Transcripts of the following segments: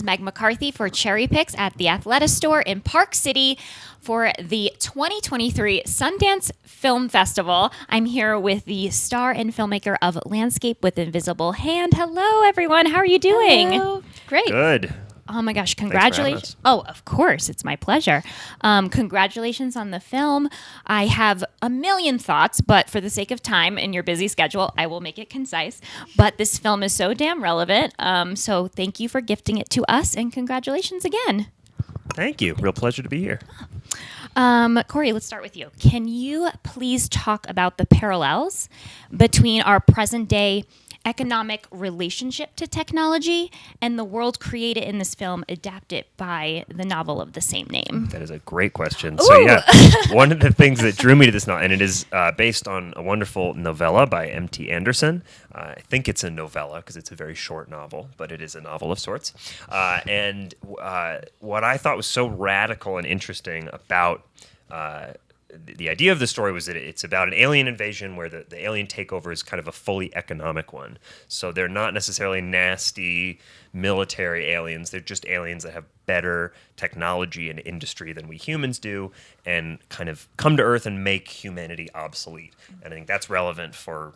is Meg McCarthy for CherryPicks at the Athleta store in Park City for the 2023 Sundance Film Festival. I'm here with the star and filmmaker of Landscape with Invisible Hand. Hello, everyone. How are you doing? Hello. Great. Good. Oh my gosh, congratulations. Oh, of course. It's my pleasure. Congratulations on the film. I have a million thoughts, but for the sake of time and your busy schedule, I will make it concise. But this film is so damn relevant. So thank you for gifting it to us, and congratulations again. Thank you. Real pleasure to be here. Cory, let's start with you. Can you please talk about the parallels between our present day economic relationship to technology and the world created in this film adapted by the novel of the same name? That is a great question. Ooh. So yeah, one of the things that drew me to this novel, and it is based on a wonderful novella by M.T. Anderson. I think it's a novella because it's a very short novel, but it is a novel of sorts. And what I thought was so radical and interesting about the idea of the story was that it's about an alien invasion where the alien takeover is kind of a fully economic one. So they're not necessarily nasty military aliens. They're just aliens that have better technology and industry than we humans do and kind of come to Earth and make humanity obsolete. And I think that's relevant for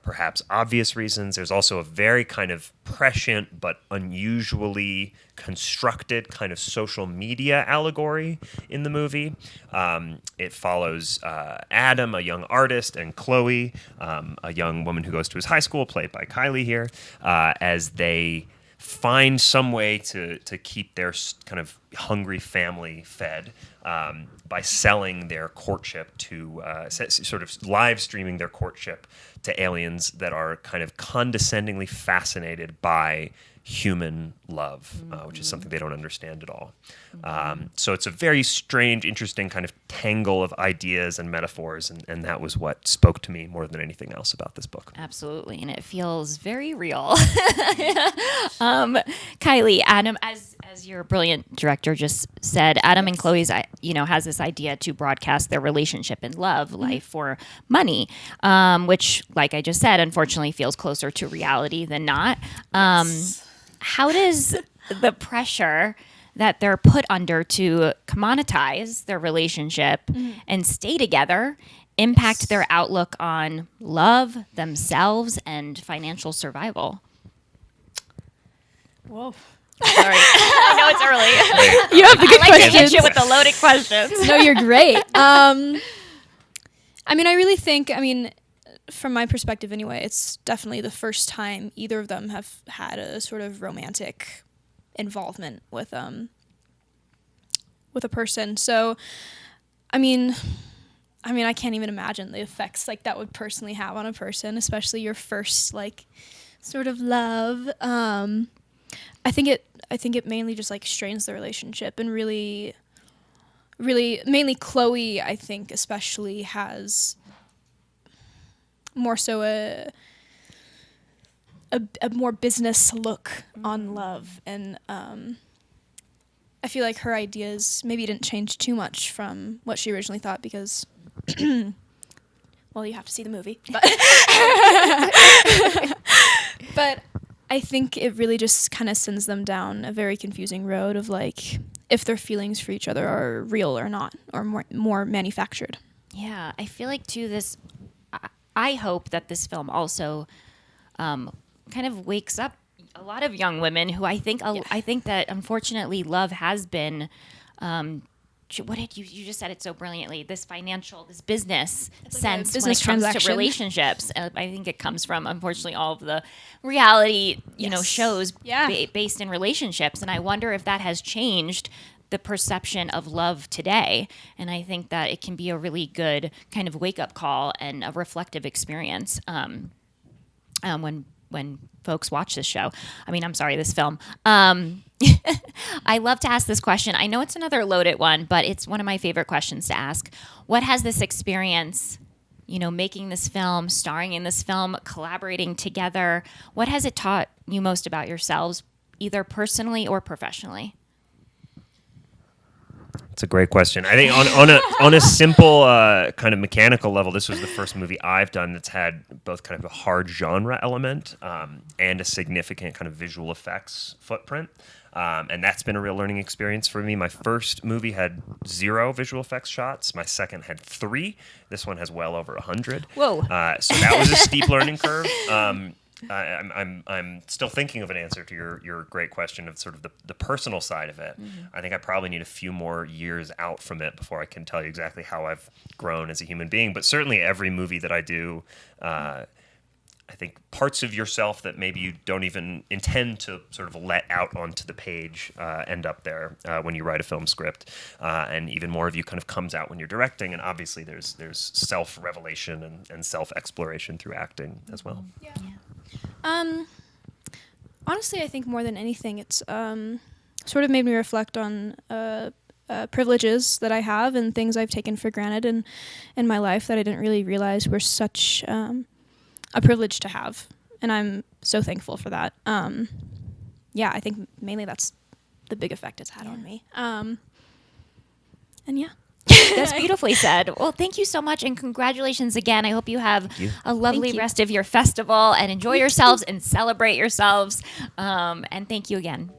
perhaps obvious reasons. There's also a very kind of prescient but unusually constructed kind of social media allegory in the movie. It follows Adam, a young artist, and Chloe, a young woman who goes to his high school, played by Kylie here, as they find some way to keep their kind of hungry family fed by selling their courtship to sort of live streaming their courtship to aliens that are kind of condescendingly fascinated by human love, which is something they don't understand at all. So it's a very strange, interesting kind of tangle of ideas and metaphors, and that was what spoke to me more than anything else about this book. Absolutely, and it feels very real. Kylie, Adam, as your brilliant director just said, Adam and Chloe's, has this idea to broadcast their relationship and love life for money, which, like I just said, unfortunately feels closer to reality than not. How does the pressure that they're put under to commoditize their relationship and stay together impact their outlook on love, themselves, and financial survival? Whoa. Sorry. I know it's early. You have the good I like to hit questions. you with the loaded questions. No, you're great. I really think, from my perspective anyway, it's definitely the first time either of them have had a sort of romantic involvement with a person. So, I can't even imagine the effects like that would personally have on a person, especially your first sort of love. I think it mainly just strains the relationship, and really mainly Chloe, I think especially, has more so a more business look on love, and I feel like her ideas maybe didn't change too much from what she originally thought, because well, you have to see the movie, but I think it really just kind of sends them down a very confusing road of if their feelings for each other are real or not, or more manufactured. Yeah, I feel like too I hope that this film also kind of wakes up a lot of young women who I think that unfortunately love has been what did you just said it so brilliantly, this business sense business when it comes to transaction. Relationships. I think it comes from, unfortunately, all of the reality shows based in relationships, and I wonder if that has changed the perception of love today. And I think that it can be a really good kind of wake-up call and a reflective experience when folks watch this show. This film. I love to ask this question. I know it's another loaded one, but it's one of my favorite questions to ask. What has this experience, making this film, starring in this film, collaborating together, what has it taught you most about yourselves, either personally or professionally? It's a great question. I think on a simple kind of mechanical level, this was the first movie I've done that's had both kind of a hard genre element and a significant kind of visual effects footprint. And that's been a real learning experience for me. My first movie had 0 visual effects shots. My second had 3. This one has well over 100. Whoa. So that was a steep learning curve. I'm still thinking of an answer to your great question of sort of the personal side of it. I think I probably need a few more years out from it before I can tell you exactly how I've grown as a human being. But certainly every movie that I do, I think parts of yourself that maybe you don't even intend to sort of let out onto the page end up there when you write a film script, and even more of you kind of comes out when you're directing. And obviously there's self-revelation and self-exploration through acting as well. Yeah. Honestly, I think more than anything, it's sort of made me reflect on privileges that I have and things I've taken for granted in my life that I didn't really realize were such a privilege to have. And I'm so thankful for that. Yeah, I think mainly that's the big effect it's had on me. And yeah. That's beautifully said. Well, thank you so much, and congratulations again. I hope you have a lovely rest of your festival and enjoy yourselves and celebrate yourselves. And thank you again.